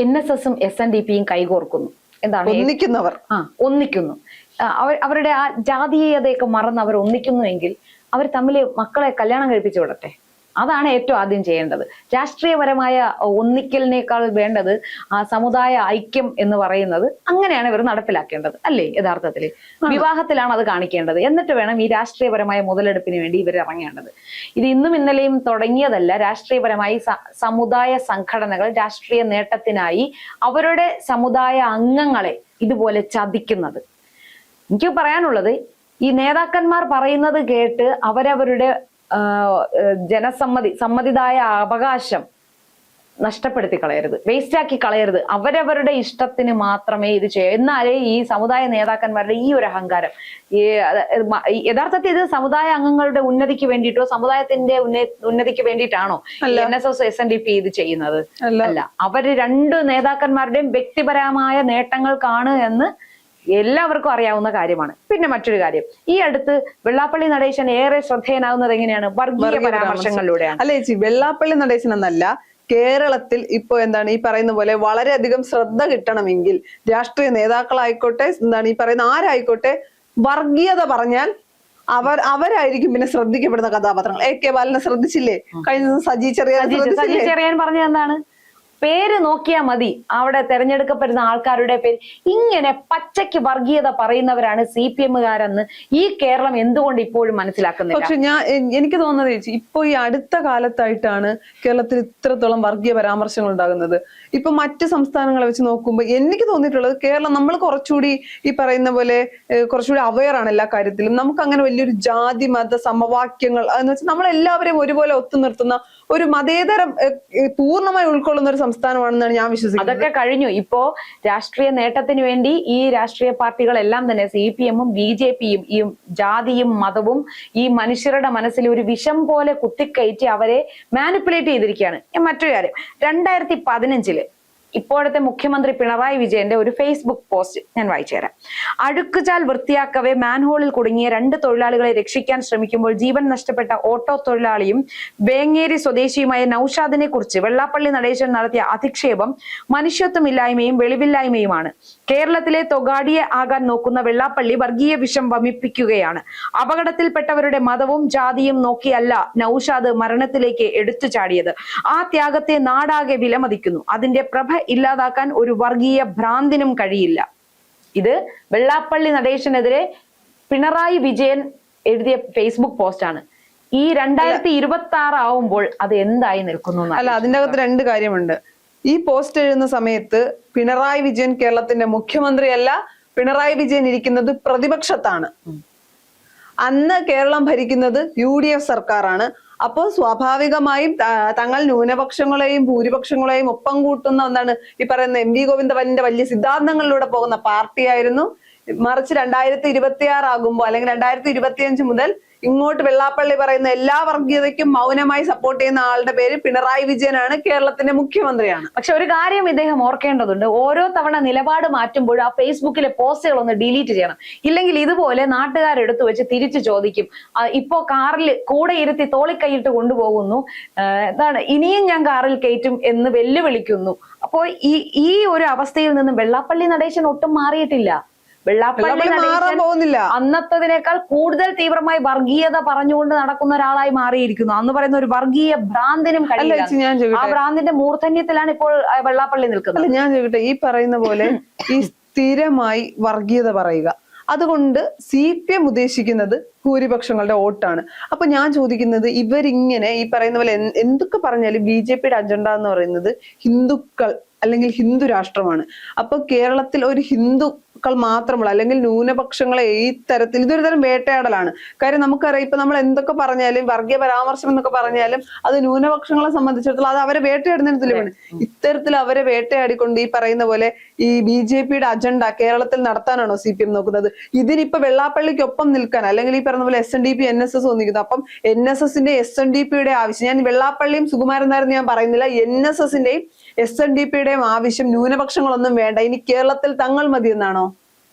NSSും SNDPയും കൈകോർക്കുന്നു. എന്താണ് ഒന്നിക്കുന്നവർ? ഒന്നിക്കുന്നു. അവരുടെ ആ ജാതീയതയൊക്കെ മറന്ന് അവർ ഒന്നിക്കുന്നുവെങ്കിൽ അവർ തമ്മിൽ മക്കളെ കല്യാണം കഴിപ്പിച്ചു വിടട്ടെ. അതാണ് ഏറ്റവും ആദ്യം ചെയ്യേണ്ടത്. രാഷ്ട്രീയപരമായ ഒന്നിക്കലിനേക്കാൾ വേണ്ടത് ആ സമുദായ ഐക്യം എന്ന് പറയുന്നത് അങ്ങനെയാണ് ഇവർ നടപ്പിലാക്കേണ്ടത് അല്ലേ? യഥാർത്ഥത്തിൽ വിവാഹത്തിലാണ് അത് കാണിക്കേണ്ടത്. എന്നിട്ട് വേണം ഈ രാഷ്ട്രീയപരമായ മുതലെടുപ്പിന് വേണ്ടി ഇവർ ഇറങ്ങേണ്ടത്. ഇത് ഇന്നും ഇന്നലെയും തുടങ്ങിയതല്ല. രാഷ്ട്രീയപരമായി സമുദായ സംഘടനകൾ രാഷ്ട്രീയ നേട്ടത്തിനായി അവരുടെ സമുദായ അംഗങ്ങളെ ഇതുപോലെ ചതിക്കുന്നത്. എനിക്ക് പറയാനുള്ളത്, ഈ നേതാക്കന്മാർ പറയുന്നത് കേട്ട് അവരവരുടെ സമ്മതിദായ അവകാശം നഷ്ടപ്പെടുത്തി കളയരുത്, വേസ്റ്റാക്കി കളയരുത്. അവരവരുടെ ഇഷ്ടത്തിന് മാത്രമേ ഇത് ചെയ്യൂ. എന്നാലേ ഈ സമുദായ നേതാക്കന്മാരുടെ ഈ ഒരു അഹങ്കാരം, യഥാർത്ഥത്തിൽ ഇത് സമുദായ അംഗങ്ങളുടെ ഉന്നതിക്ക് വേണ്ടിയിട്ടോ സമുദായത്തിന്റെ ഉന്നതിക്ക് വേണ്ടിയിട്ടാണോ NSS SNDP ഇത് ചെയ്യുന്നത്? അല്ല. അവര് രണ്ട് നേതാക്കന്മാരുടെയും വ്യക്തിപരമായ നേട്ടങ്ങൾക്കാണ് എന്ന് എല്ലാവർക്കും അറിയാവുന്ന കാര്യമാണ്. പിന്നെ മറ്റൊരു കാര്യം, ഈ അടുത്ത് വെള്ളാപ്പള്ളി നടേശൻ ഏറെ ശ്രദ്ധേയനാകുന്നത് എങ്ങനെയാണ്? വർഗീയ പരാമർശങ്ങളിലൂടെയാണ്. അല്ലേ ചേച്ചി? വെള്ളാപ്പള്ളി നടേശൻ എന്നല്ല, കേരളത്തിൽ ഇപ്പൊ എന്താണ് ഈ പറയുന്ന പോലെ വളരെയധികം ശ്രദ്ധ കിട്ടണമെങ്കിൽ രാഷ്ട്രീയ നേതാക്കളായിക്കോട്ടെ, എന്താണ് ഈ പറയുന്ന ആരായിക്കോട്ടെ, വർഗീയത പറഞ്ഞാൽ അവരായിരിക്കും പിന്നെ ശ്രദ്ധിക്കപ്പെടുന്ന കഥാപാത്രങ്ങൾ. AK ബാലനെ ശ്രദ്ധിച്ചില്ലേ? കഴിഞ്ഞ ദിവസം സജി ചെറിയാൻ പറഞ്ഞത് എന്താണ്? പേര് നോക്കിയാൽ മതി അവിടെ തെരഞ്ഞെടുക്കപ്പെടുന്ന ആൾക്കാരുടെ പേര്. ഇങ്ങനെ പച്ചയ്ക്ക് വർഗീയത പറയുന്നവരാണ് CPM-കാരെന്ന് ഈ കേരളം എന്തുകൊണ്ട് ഇപ്പോഴും മനസ്സിലാക്കുന്നില്ല? പക്ഷെ എനിക്ക് തോന്നുന്നത് ചേച്ചി, ഇപ്പൊ ഈ അടുത്ത കാലത്തായിട്ടാണ് കേരളത്തിൽ ഇത്രത്തോളം വർഗീയ പരാമർശങ്ങൾ ഉണ്ടാകുന്നത്. ഇപ്പൊ മറ്റ് സംസ്ഥാനങ്ങളെ വെച്ച് നോക്കുമ്പോൾ എനിക്ക് തോന്നിയിട്ടുള്ളത് കേരളം നമ്മൾ കുറച്ചുകൂടി ഈ പറയുന്ന പോലെ കുറച്ചുകൂടി അവെയർ ആണ് എല്ലാ കാര്യത്തിലും. നമുക്ക് അങ്ങനെ വലിയൊരു ജാതി മത സമവാക്യങ്ങൾ എന്ന് വെച്ചാൽ നമ്മളെല്ലാവരെയും ഒരുപോലെ ഒത്തു നിർത്തുന്ന ഒരു മതേതരം പൂർണ്ണമായി ഉൾക്കൊള്ളുന്ന ഒരു സംസ്ഥാനമാണെന്നാണ് ഞാൻ വിശ്വസിക്കുന്നത്. അതൊക്കെ കഴിഞ്ഞു. ഇപ്പോ രാഷ്ട്രീയ നേട്ടത്തിന് വേണ്ടി ഈ രാഷ്ട്രീയ പാർട്ടികളെല്ലാം തന്നെ CPM-ഉം BJP-യും ഈ ജാതിയും മതവും ഈ മനുഷ്യരുടെ മനസ്സിൽ ഒരു വിഷം പോലെ കുത്തിക്കയറ്റി അവരെ മാനിപ്പുലേറ്റ് ചെയ്തിരിക്കുകയാണ്. മറ്റൊരു കാര്യം, 2015 ഇപ്പോഴത്തെ മുഖ്യമന്ത്രി പിണറായി വിജയന്റെ ഒരു ഫേസ്ബുക്ക് പോസ്റ്റ് ഞാൻ വായിച്ചു തരാം. അഴുക്കുചാൽ വൃത്തിയാക്കവേ മാൻഹോളിൽ കുടുങ്ങിയ 2 തൊഴിലാളികളെ രക്ഷിക്കാൻ ശ്രമിക്കുമ്പോൾ ജീവൻ നഷ്ടപ്പെട്ട ഓട്ടോ തൊഴിലാളിയും വേങ്ങേരി സ്വദേശിയുമായ നൌഷാദിനെ കുറിച്ച് വെള്ളാപ്പള്ളി നടേശൻ നടത്തിയ അധിക്ഷേപം മനുഷ്യത്വമില്ലായ്മയും വെളിവില്ലായ്മയുമാണ്. കേരളത്തിലെ തൊഗാഡിയെ ആകാൻ നോക്കുന്ന വെള്ളാപ്പള്ളി വർഗീയ വിഷം വമിപ്പിക്കുകയാണ്. അപകടത്തിൽപ്പെട്ടവരുടെ മതവും ജാതിയും നോക്കിയല്ല നൌഷാദ് മരണത്തിലേക്ക് എടുത്തു ചാടിയത്. ആ ത്യാഗത്തെ നാടാകെ വിലമതിക്കുന്നു. അതിന്റെ പ്രഭ ഇല്ലാതാക്കാൻ ഒരു വർഗീയ ഭ്രാന്തിനും കഴിയില്ല. ഇത് വെള്ളാപ്പള്ളി നടേശനെതിരെ പിണറായി വിജയൻ എഴുതിയ ഫേസ്ബുക്ക് പോസ്റ്റാണ്. ഈ 2026 ആവുമ്പോൾ അത് എന്തായി നിൽക്കുന്നു? അല്ല, അതിന്റെ അകത്ത് 2 കാര്യമുണ്ട്. ഈ പോസ്റ്റ് എഴുതുന്ന സമയത്ത് പിണറായി വിജയൻ കേരളത്തിന്റെ മുഖ്യമന്ത്രിയല്ല. പിണറായി വിജയൻ ഇരിക്കുന്നത് പ്രതിപക്ഷത്താണ്. അന്ന് കേരളം ഭരിക്കുന്നത് UDF സർക്കാരാണ്. അപ്പോൾ സ്വാഭാവികമായും തങ്ങൾ ന്യൂനപക്ഷങ്ങളെയും ഭൂരിപക്ഷങ്ങളെയും ഒപ്പം കൂട്ടുന്ന എന്താണ് ഈ പറയുന്ന MV ഗോവിന്ദന്റെ വലിയ സിദ്ധാന്തങ്ങളിലൂടെ പോകുന്ന പാർട്ടിയായിരുന്നു. മറിച്ച് 2026 ആകുമ്പോൾ അല്ലെങ്കിൽ 2025 മുതൽ ഇങ്ങോട്ട് വെള്ളാപ്പള്ളി പറയുന്ന എല്ലാ വർഗീയതയ്ക്കും മൗനമായി സപ്പോർട്ട് ചെയ്യുന്ന ആളുടെ പേര് പിണറായി വിജയനാണ്, കേരളത്തിന്റെ മുഖ്യമന്ത്രിയാണ്. പക്ഷെ ഒരു കാര്യം ഇദ്ദേഹം ഓർക്കേണ്ടതുണ്ട്, ഓരോ തവണ നിലപാട് മാറ്റുമ്പോൾ ആ ഫേസ്ബുക്കിലെ പോസ്റ്റുകൾ ഒന്ന് ഡിലീറ്റ് ചെയ്യണം. ഇല്ലെങ്കിൽ ഇതുപോലെ നാട്ടുകാരെടുത്തു വെച്ച് തിരിച്ചു ചോദിക്കും. ഇപ്പോ കാറിൽ കൂടെ ഇരുത്തി തോളിക്കൈയിട്ട് കൊണ്ടുപോകുന്നു, എന്താണ് ഇനിയും ഞാൻ കാറിൽ കയറ്റും എന്ന് വെല്ലുവിളിക്കുന്നു. അപ്പോൾ ഈ ഒരു അവസ്ഥയിൽ നിന്നും വെള്ളാപ്പള്ളി നടേശൻ ഒട്ടും മാറിയിട്ടില്ല. വെള്ളാപ്പള്ളി അന്നത്തതിനേക്കാൾ കൂടുതൽ തീവ്രമായി വർഗീയത പറഞ്ഞുകൊണ്ട് നടക്കുന്ന ഒരാളായി മാറിയിരിക്കുന്നു. അന്ന് പറയുന്ന ഒരു വർഗീയ ഭ്രാന്തിനും കഴിയില്ല. ആ ഭ്രാന്തിന്റെ മൂർധന്യത്തിലാണ് ഇപ്പോൾ വെള്ളാപ്പള്ളി നിൽക്കുന്നത്. ഞാൻ ചോദിക്കട്ടെ, ഈ പറയുന്ന പോലെ ഈ സ്ഥിരമായി വർഗീയത പറയുക, അതുകൊണ്ട് CPM ഉദ്ദേശിക്കുന്നത് ഭൂരിപക്ഷങ്ങളുടെ വോട്ടാണ്. അപ്പൊ ഞാൻ ചോദിക്കുന്നത്, ഇവരിങ്ങനെ ഈ പറയുന്ന പോലെ എന്തൊക്കെ പറഞ്ഞാലും BJP-യുടെ അജണ്ട എന്ന് പറയുന്നത് ഹിന്ദുക്കൾ അല്ലെങ്കിൽ ഹിന്ദു രാഷ്ട്രമാണ്. അപ്പൊ കേരളത്തിൽ ഒരു ഹിന്ദുക്കൾ മാത്രമുള്ള അല്ലെങ്കിൽ ന്യൂനപക്ഷങ്ങളെ ഈ തരത്തിൽ ഇതൊരു തരം വേട്ടയാടലാണ്. കാര്യം നമുക്കറിയാം, ഇപ്പൊ നമ്മൾ എന്തൊക്കെ പറഞ്ഞാലും വർഗീയ പരാമർശം എന്നൊക്കെ പറഞ്ഞാലും അത് ന്യൂനപക്ഷങ്ങളെ സംബന്ധിച്ചിടത്തോളം അത് അവരെ വേട്ടയാടുന്നതിന് തുല്യമാണ്. ഇത്തരത്തിൽ അവരെ വേട്ടയാടിക്കൊണ്ട് ഈ പറയുന്ന പോലെ ഈ BJP-യുടെ അജണ്ട കേരളത്തിൽ നടത്താനാണോ CPM നോക്കുന്നത്? ഇതിനിപ്പോ വെള്ളാപ്പള്ളിക്കൊപ്പം നിൽക്കാൻ അല്ലെങ്കിൽ ഈ പറയുന്ന പോലെ SNDP NSS ഒന്നിക്കുന്നു. അപ്പം NSS-ന്റെ SNDP-യുടെ ആവശ്യം, ഞാൻ വെള്ളാപ്പള്ളിയും സുകുമാരൻ നായർ ഞാൻ പറയുന്നില്ല, NSS-ന്റെയും SNDP-യുടെയും ആവശ്യം ന്യൂനപക്ഷങ്ങളൊന്നും വേണ്ട, ഇനി കേരളത്തിൽ തങ്ങൾ മതി എന്നാണോ?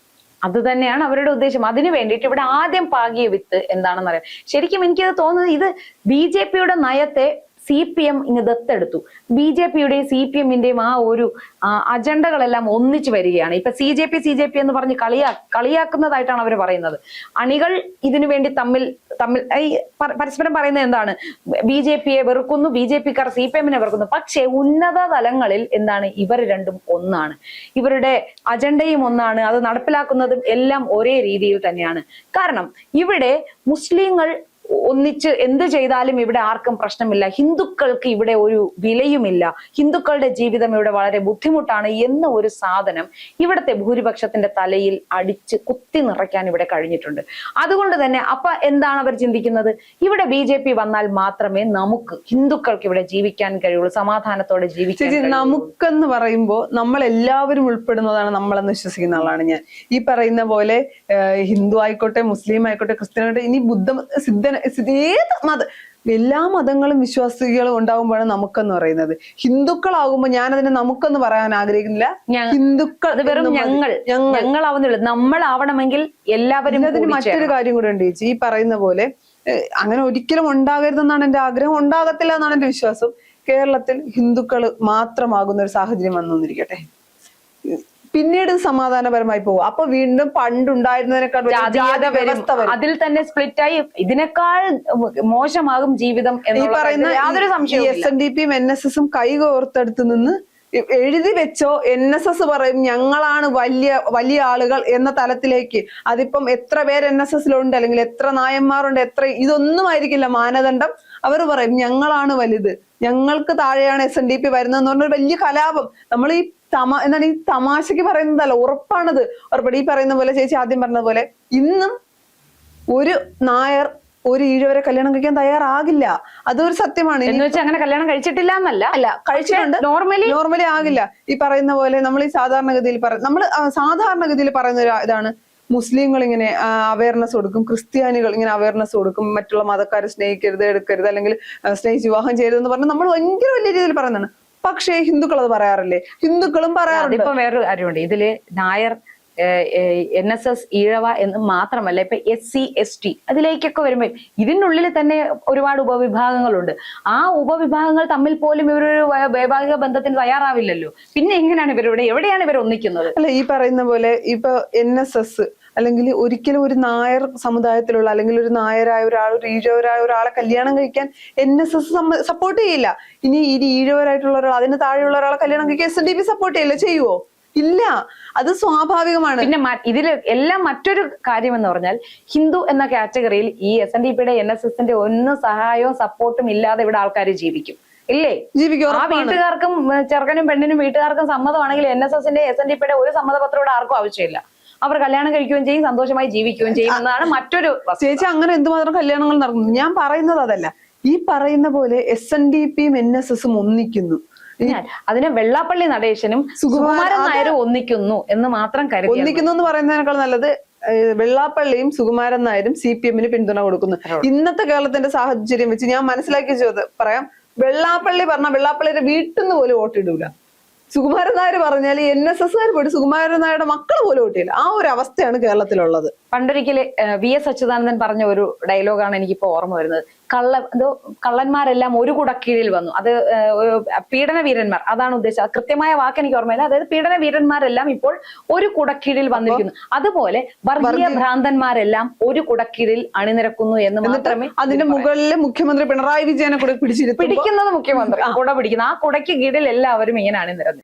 അത് തന്നെയാണ് അവരുടെ ഉദ്ദേശം. അതിനു വേണ്ടിയിട്ട് ഇവിടെ ആദ്യം പാകിയ വിത്ത് എന്താണെന്ന് അറിയാം. ശരിക്കും എനിക്കത് തോന്നുന്നത്, ഇത് BJP-യുടെ നയത്തെ CPM ഇങ്ങ് ദത്തെടുത്തു. BJPയുടെയും CPMന്റെയും ആ ഒരു അജണ്ടകളെല്ലാം ഒന്നിച്ചു വരികയാണ്. ഇപ്പൊ CJP എന്ന് പറഞ്ഞ് കളിയാക്കുന്നതായിട്ടാണ് അവർ പറയുന്നത്. അണികൾ ഇതിനു വേണ്ടി തമ്മിൽ പരസ്പരം പറയുന്നത് എന്താണ്? BJPയെ വെറുക്കുന്നു, BJPക്കാർ CPMനെ വെറുക്കുന്നു. പക്ഷേ ഉന്നത തലങ്ങളിൽ എന്താണ്? ഇവർ രണ്ടും ഒന്നാണ്. ഇവരുടെ അജണ്ടയും ഒന്നാണ്, അത് നടപ്പിലാക്കുന്നതും എല്ലാം ഒരേ രീതിയിൽ തന്നെയാണ്. കാരണം ഇവിടെ മുസ്ലിങ്ങൾ ഒന്നിച്ച് എന്ത് ചെയ്താലും ഇവിടെ ആർക്കും പ്രശ്നമില്ല, ഹിന്ദുക്കൾക്ക് ഇവിടെ ഒരു വിലയുമില്ല, ഹിന്ദുക്കളുടെ ജീവിതം ഇവിടെ വളരെ ബുദ്ധിമുട്ടാണ് എന്ന ഒരു സാധനം ഇവിടുത്തെ ഭൂരിപക്ഷത്തിന്റെ തലയിൽ അടിച്ച് കുത്തി നിറയ്ക്കാൻ ഇവിടെ കഴിഞ്ഞിട്ടുണ്ട്. അതുകൊണ്ട് തന്നെ അപ്പൊ എന്താണ് അവർ ചിന്തിക്കുന്നത്? ഇവിടെ BJP വന്നാൽ മാത്രമേ നമുക്ക് ഹിന്ദുക്കൾക്ക് ഇവിടെ ജീവിക്കാൻ കഴിയുള്ളൂ, സമാധാനത്തോടെ ജീവിക്കാൻ. നമുക്കെന്ന് പറയുമ്പോൾ നമ്മൾ എല്ലാവരും ഉൾപ്പെടുന്നതാണ് നമ്മളെന്ന് വിശ്വസിക്കുന്ന ആളാണ് ഞാൻ. ഈ പറയുന്ന പോലെ ഹിന്ദു ആയിക്കോട്ടെ, മുസ്ലിം ആയിക്കോട്ടെ, ക്രിസ്ത്യൻ ആയിക്കോട്ടെ, ഇനി ബുദ്ധ, സിദ്ധൻ, ഏത് എല്ലാ മതങ്ങളും വിശ്വാസികളും ഉണ്ടാകുമ്പോഴാണ് നമുക്കെന്ന് പറയുന്നത്. ഹിന്ദുക്കളാകുമ്പോൾ ഞാനതിനെ നമുക്കെന്ന് പറയാൻ ആഗ്രഹിക്കുന്നില്ല. ഹിന്ദുക്കൾ ഞങ്ങളാവുന്നുള്ളൂ, നമ്മളാവണമെങ്കിൽ എല്ലാവരും. അതിന് മറ്റൊരു കാര്യം കൂടെ ഉണ്ട് ചേച്ചി. ഈ പറയുന്ന പോലെ അങ്ങനെ ഒരിക്കലും ഉണ്ടാകരുതെന്നാണ് എന്റെ ആഗ്രഹം, ഉണ്ടാകത്തില്ല എന്നാണ് എന്റെ വിശ്വാസം. കേരളത്തിൽ ഹിന്ദുക്കൾ മാത്രമാകുന്ന ഒരു സാഹചര്യം വന്നിരിക്കട്ടെ, പിന്നീട് സമാധാനപരമായി പോകും. അപ്പൊ വീണ്ടും പണ്ടുണ്ടായിരുന്നതിനേക്കാൾ അതിൽ തന്നെ സ്പ്ലിറ്റായി ഇതിനേക്കാൾ മോശമാകും ജീവിതം. ഈ പറയുന്ന SNDPയും NSSും കൈകോർത്തെടുത്ത് നിന്ന് എഴുതി വെച്ചോ, NSS പറയും ഞങ്ങളാണ് വലിയ ആളുകൾ എന്ന തലത്തിലേക്ക്. അതിപ്പം എത്ര പേര് NSSലുണ്ട്, അല്ലെങ്കിൽ എത്ര നായന്മാരുണ്ട്, ഇതൊന്നും ആയിരിക്കില്ല മാനദണ്ഡം. അവർ പറയും ഞങ്ങളാണ് വലുത്, ഞങ്ങൾക്ക് താഴെയാണ് SNDP വരുന്നതെന്ന് പറഞ്ഞൊരു വലിയ കലാപം. നമ്മൾ ഈ എന്താണ് ഈ തമാശക്ക് പറയുന്നതല്ല, ഉറപ്പാണത്. ഉറപ്പാണ് ഈ പറയുന്ന പോലെ, ചേച്ചി ആദ്യം പറഞ്ഞതുപോലെ, ഇന്നും ഒരു നായർ ഒരു ഈഴവരെ കല്യാണം കഴിക്കാൻ തയ്യാറാകില്ല. അതൊരു സത്യമാണ്. എന്ന് വെച്ചാൽ അങ്ങനെ കല്യാണം കഴിച്ചിട്ടില്ല എന്നല്ല, കഴിച്ചിട്ടുണ്ട്, നോർമലി ആകില്ല. ഈ പറയുന്ന പോലെ നമ്മൾ ഈ സാധാരണഗതിയിൽ പറയുന്ന ഒരു ഇതാണ്, മുസ്ലിങ്ങൾ ഇങ്ങനെ അവയർനെസ് കൊടുക്കും, ക്രിസ്ത്യാനികൾ ഇങ്ങനെ അവയർനെസ് കൊടുക്കും, മറ്റുള്ള മതക്കാരെ സ്നേഹിക്കരുത്, എടുക്കരുത്, അല്ലെങ്കിൽ സ്നേഹിച്ച് വിവാഹം ചെയ്യരുതെന്ന് പറഞ്ഞ് നമ്മൾ ഭയങ്കര വലിയ രീതിയിൽ പറയുന്നതാണ്. പക്ഷേ ഹിന്ദുക്കൾ അത് പറയാറില്ലേ? ഹിന്ദുക്കളും പറയാറുണ്ട്. ഇപ്പൊ വേറൊരു കാര്യമുണ്ട് ഇതില്. നായർ, NSS, ഈഴവ എന്ന് മാത്രമല്ല, ഇപ്പൊ SC ST അതിലേക്കൊക്കെ വരുമ്പോൾ ഇതിനുള്ളിൽ തന്നെ ഒരുപാട് ഉപവിഭാഗങ്ങളുണ്ട്. ആ ഉപവിഭാഗങ്ങൾ തമ്മിൽ പോലും ഇവരൊരു വൈവാഹിക ബന്ധത്തിന് തയ്യാറാവില്ലല്ലോ. പിന്നെ എങ്ങനെയാണ് എവിടെയാണ് ഇവർ ഒന്നിക്കുന്നത്? അല്ല, ഈ പറയുന്ന പോലെ ഇപ്പൊ NSS അല്ലെങ്കിൽ ഒരിക്കലും ഒരു നായർ സമുദായത്തിലുള്ള, അല്ലെങ്കിൽ ഒരു നായരായ ഒരാൾ, ഒരു ഈഴവരായ ഒരാളെ കല്യാണം കഴിക്കാൻ NSS സപ്പോർട്ട് ചെയ്യില്ല. ഇനി ഈഴവരായിട്ടുള്ള ഒരാൾ, അതിന് താഴെയുള്ള ഒരാളെ കല്യാണം കഴിക്കാൻ SNDP സപ്പോർട്ട് ചെയ്യില്ല. ചെയ്യുവോ? ഇല്ല. അത് സ്വാഭാവികമാണ്. പിന്നെ ഇതിൽ എല്ലാം മറ്റൊരു കാര്യം എന്ന് പറഞ്ഞാൽ, ഹിന്ദു എന്ന കാറ്റഗറിയിൽ ഈ SNDPയുടെ NSSന്റെ ഒന്നും സഹായവും സപ്പോർട്ടും ഇല്ലാതെ ഇവിടെ ആൾക്കാർ ജീവിക്കും, ഇല്ലേ? ജീവിക്കും. ആ വീട്ടുകാർക്കും, ചെറുക്കനും പെണ്ണിനും വീട്ടുകാർക്കും സമ്മതമാണെങ്കിൽ NSSന്റെ SNDPയുടെ ഒരു സമ്മതപത്രം ഇവിടെ ആർക്കും ആവശ്യമില്ല. അവർ കല്യാണം കഴിക്കുകയും ചെയ്യും, സന്തോഷമായി ജീവിക്കുകയും ചെയ്യും എന്നതാണ് മറ്റൊരു. ചേച്ചി, അങ്ങനെ എന്തുമാത്രം കല്യാണങ്ങൾ നടക്കുന്നു. ഞാൻ പറയുന്നത് അതല്ല. ഈ പറയുന്ന പോലെ SNDPയും NSSും ഒന്നിക്കുന്നു. അതിന് വെള്ളാപ്പള്ളി നടേശനും സുകുമാരൻ നായരും ഒന്നിക്കുന്നു എന്ന് മാത്രം കരുതി. ഒന്നിക്കുന്നു എന്ന് പറയുന്നതിനേക്കാൾ നല്ലത് വെള്ളാപ്പള്ളിയും സുകുമാരൻ നായരും CPMന് പിന്തുണ കൊടുക്കുന്നു. ഇന്നത്തെ കേരളത്തിന്റെ സാഹചര്യം വെച്ച് ഞാൻ മനസ്സിലാക്കിയ പറയാം. വെള്ളാപ്പള്ളി പറഞ്ഞാൽ വെള്ളാപ്പള്ളിയുടെ വീട്ടിൽ നിന്ന് പോലും വോട്ടിടൂല. സുകുമാരൻ നായർ പറഞ്ഞാൽ NSSകാർ പോയിട്ട് സുകുമാരൻ നായരുടെ മക്കൾ പോലും വോട്ടില്ല. ആ ഒരു അവസ്ഥയാണ് കേരളത്തിലുള്ളത്. പണ്ടൊരിക്കല് VS അച്യുതാനന്ദൻ പറഞ്ഞ ഒരു ഡയലോഗാണ് എനിക്കിപ്പോ ഓർമ്മ വരുന്നത്. കള്ളന്മാരെല്ലാം ഒരു കുടക്കീഴിൽ വന്നു. അത് പീഡന വീരന്മാർ, അതാണ് ഉദ്ദേശിച്ചത്. കൃത്യമായ വാക്ക് എനിക്ക് ഓർമ്മയില്ല. അതായത് പീഡന വീരന്മാരെല്ലാം ഇപ്പോൾ ഒരു കുടക്കീഴിൽ വന്നിരിക്കുന്നു. അതുപോലെ വർഗീയ ഭ്രാന്തന്മാരെല്ലാം ഒരു കുടക്കീഴിൽ അണിനിരക്കുന്നു എന്ന് മാത്രമേ. അതിന്റെ മുകളിൽ മുഖ്യമന്ത്രി പിണറായി വിജയനെ കൂടെ പിടിക്കുന്നത് മുഖ്യമന്ത്രി കുട പിടിക്കുന്നു. ആ കുടയ്ക്ക് കീഴിൽ എല്ലാവരും ഇങ്ങനെ അണിനിരന്നു.